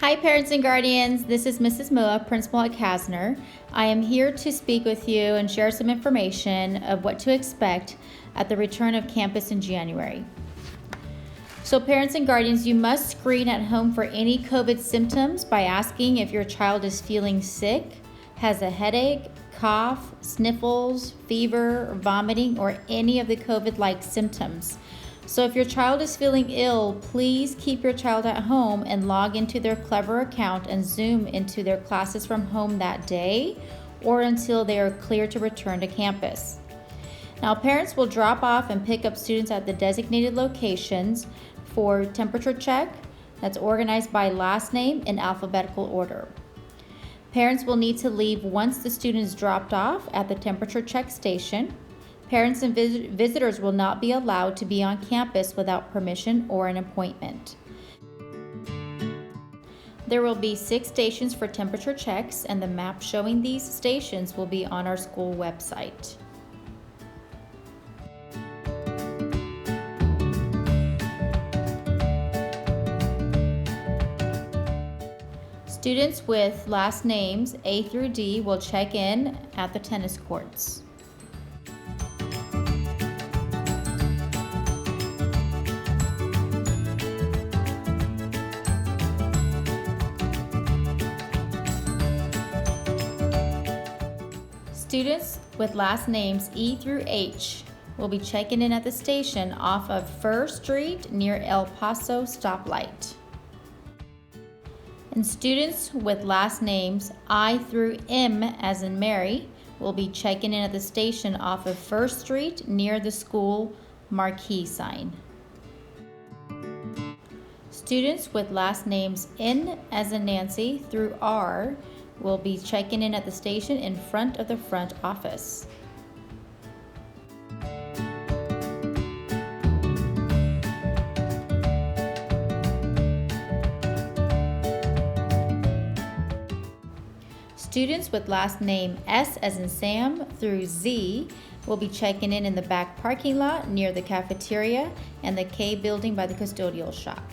Hi parents and guardians, this is Mrs. Moa, principal at Kastner. I am here to speak with you and share some information of what to expect at the return of campus in January. So parents and guardians, you must screen at home for any COVID symptoms by asking if your child is feeling sick, has a headache, cough, sniffles, fever, vomiting, or any of the COVID-like symptoms. So if your child is feeling ill, please keep your child at home and log into their Clever account and Zoom into their classes from home that day or until they are clear to return to campus. Now, parents will drop off and pick up students at the designated locations for temperature check that's organized by last name in alphabetical order. Parents will need to leave once the student is dropped off at the temperature check station. Parents and visitors will not be allowed to be on campus without permission or an appointment. There will be 6 stations for temperature checks, and the map showing these stations will be on our school website. Students with last names A through D will check in at the tennis courts. Students with last names E through H will be checking in at the station off of First Street near El Paso stoplight. And students with last names I through M as in Mary will be checking in at the station off of First Street near the school marquee sign. Students with last names N as in Nancy through R will be checking in at the station in front of the front office. Students with last name S as in Sam through Z will be checking in the back parking lot near the cafeteria and the K building by the custodial shop.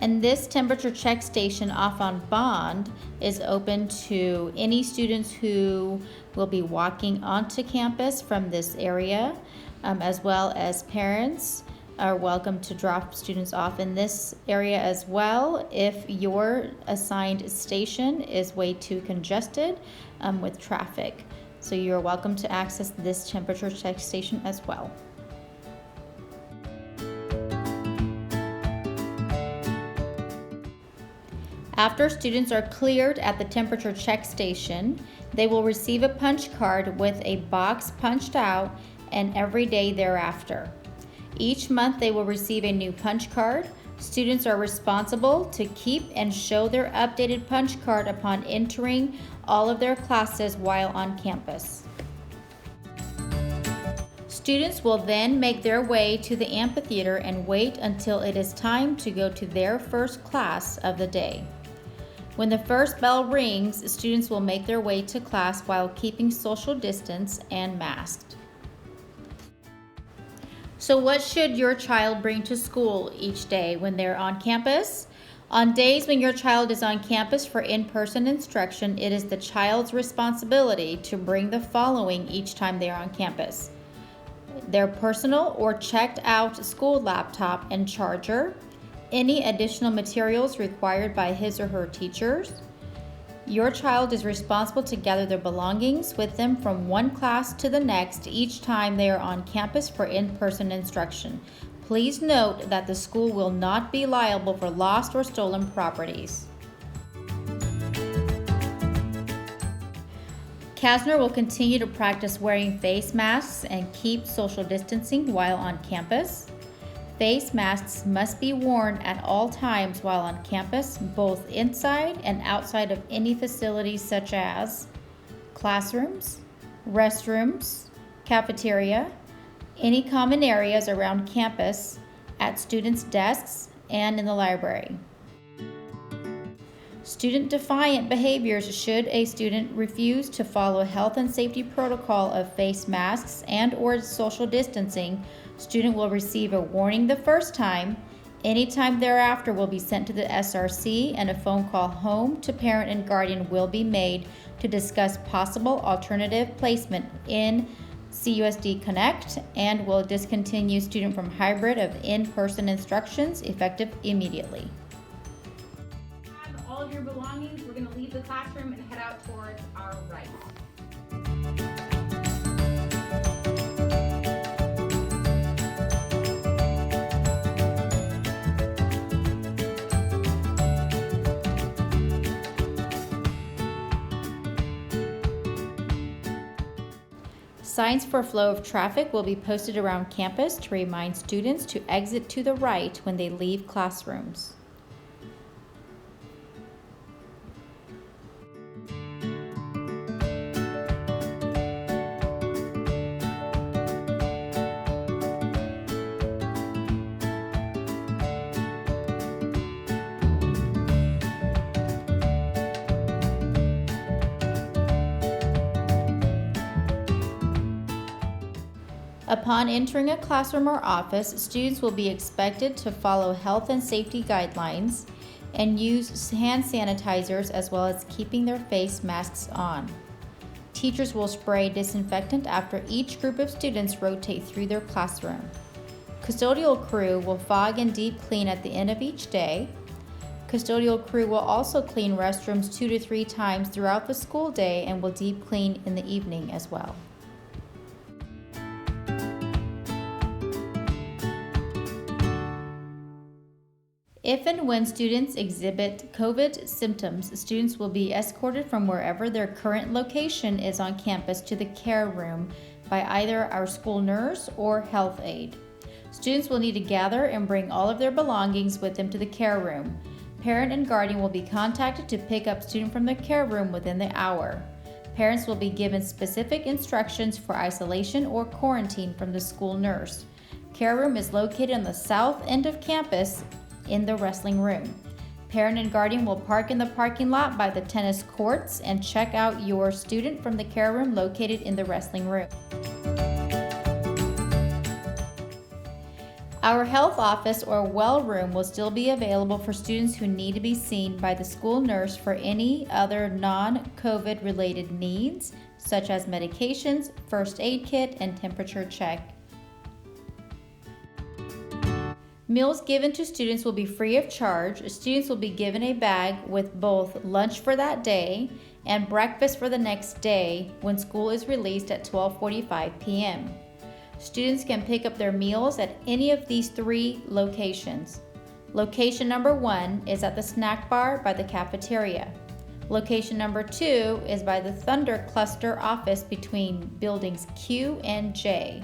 And this temperature check station off on Bond is open to any students who will be walking onto campus from this area, as well as parents are welcome to drop students off in this area as well if your assigned station is way too congested with traffic. So you're welcome to access this temperature check station as well. After students are cleared at the temperature check station, they will receive a punch card with a box punched out and every day thereafter. Each month they will receive a new punch card. Students are responsible to keep and show their updated punch card upon entering all of their classes while on campus. Students will then make their way to the amphitheater and wait until it is time to go to their first class of the day. When the first bell rings, students will make their way to class while keeping social distance and masked. So what should your child bring to school each day when they're on campus? On days when your child is on campus for in-person instruction, it is the child's responsibility to bring the following each time they are on campus: their personal or checked out school laptop and charger, any additional materials required by his or her teachers. Your child is responsible to gather their belongings with them from one class to the next each time they are on campus for in-person instruction. Please note that the school will not be liable for lost or stolen properties. Kastner will continue to practice wearing face masks and keep social distancing while on campus. Face masks must be worn at all times while on campus, both inside and outside of any facilities such as classrooms, restrooms, cafeteria, any common areas around campus, at students' desks, and in the library. Student defiant behaviors: should a student refuse to follow health and safety protocol of face masks and/or social distancing, student will receive a warning the first time. Any time thereafter will be sent to the SRC, and a phone call home to parent and guardian will be made to discuss possible alternative placement in CUSD Connect, and will discontinue student from hybrid of in-person instructions effective immediately. All of your belongings, we're going to leave the classroom and head out towards our right. Signs for flow of traffic will be posted around campus to remind students to exit to the right when they leave classrooms. Upon entering a classroom or office, students will be expected to follow health and safety guidelines and use hand sanitizers, as well as keeping their face masks on. Teachers will spray disinfectant after each group of students rotate through their classroom. Custodial crew will fog and deep clean at the end of each day. Custodial crew will also clean restrooms 2 to 3 times throughout the school day and will deep clean in the evening as well. If and when students exhibit COVID symptoms, students will be escorted from wherever their current location is on campus to the care room by either our school nurse or health aide. Students will need to gather and bring all of their belongings with them to the care room. Parent and guardian will be contacted to pick up student from the care room within the hour. Parents will be given specific instructions for isolation or quarantine from the school nurse. Care room is located on the south end of campus in the wrestling room. Parent and guardian will park in the parking lot by the tennis courts and check out your student from the care room located in the wrestling room. Our health office or well room will still be available for students who need to be seen by the school nurse for any other non-COVID related needs, such as medications, first aid kit, and temperature check. Meals given to students will be free of charge. Students will be given a bag with both lunch for that day and breakfast for the next day when school is released at 12:45 p.m. Students can pick up their meals at any of these 3 locations. Location number 1 is at the snack bar by the cafeteria. Location number 2 is by the Thunder Cluster office between buildings Q and J.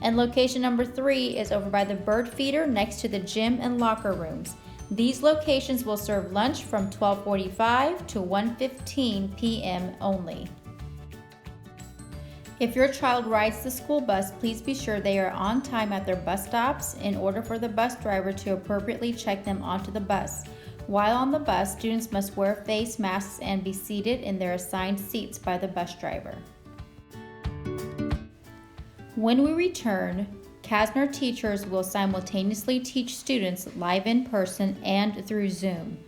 And location number 3 is over by the bird feeder next to the gym and locker rooms. These locations will serve lunch from 12:45 to 1:15 p.m. only. If your child rides the school bus, please be sure they are on time at their bus stops in order for the bus driver to appropriately check them onto the bus. While on the bus, students must wear face masks and be seated in their assigned seats by the bus driver. When we return, Kastner teachers will simultaneously teach students live in person and through Zoom.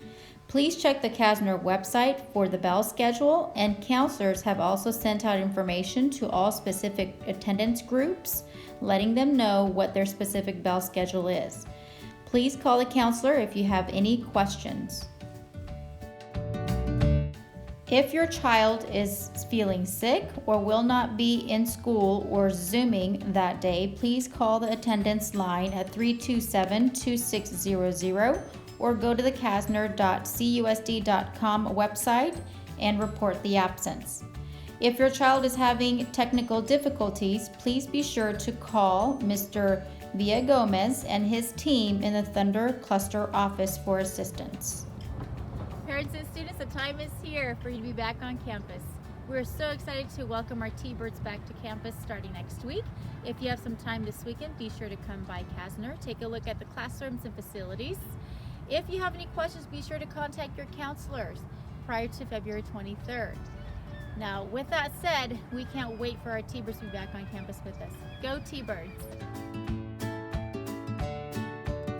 Please check the Kastner website for the bell schedule, and counselors have also sent out information to all specific attendance groups, letting them know what their specific bell schedule is. Please call a counselor if you have any questions. If your child is feeling sick or will not be in school or Zooming that day, please call the attendance line at 327-2600 or go to the kastner.cusd.com website and report the absence. If your child is having technical difficulties, please be sure to call Mr. Villagomez and his team in the Thunder Cluster office for assistance. Parents and students, the time is here for you to be back on campus. We're so excited to welcome our T-Birds back to campus starting next week. If you have some time this weekend, be sure to come by Kastner, take a look at the classrooms and facilities. If you have any questions, be sure to contact your counselors prior to February 23rd. Now, with that said, we can't wait for our T-Birds to be back on campus with us. Go T-Birds!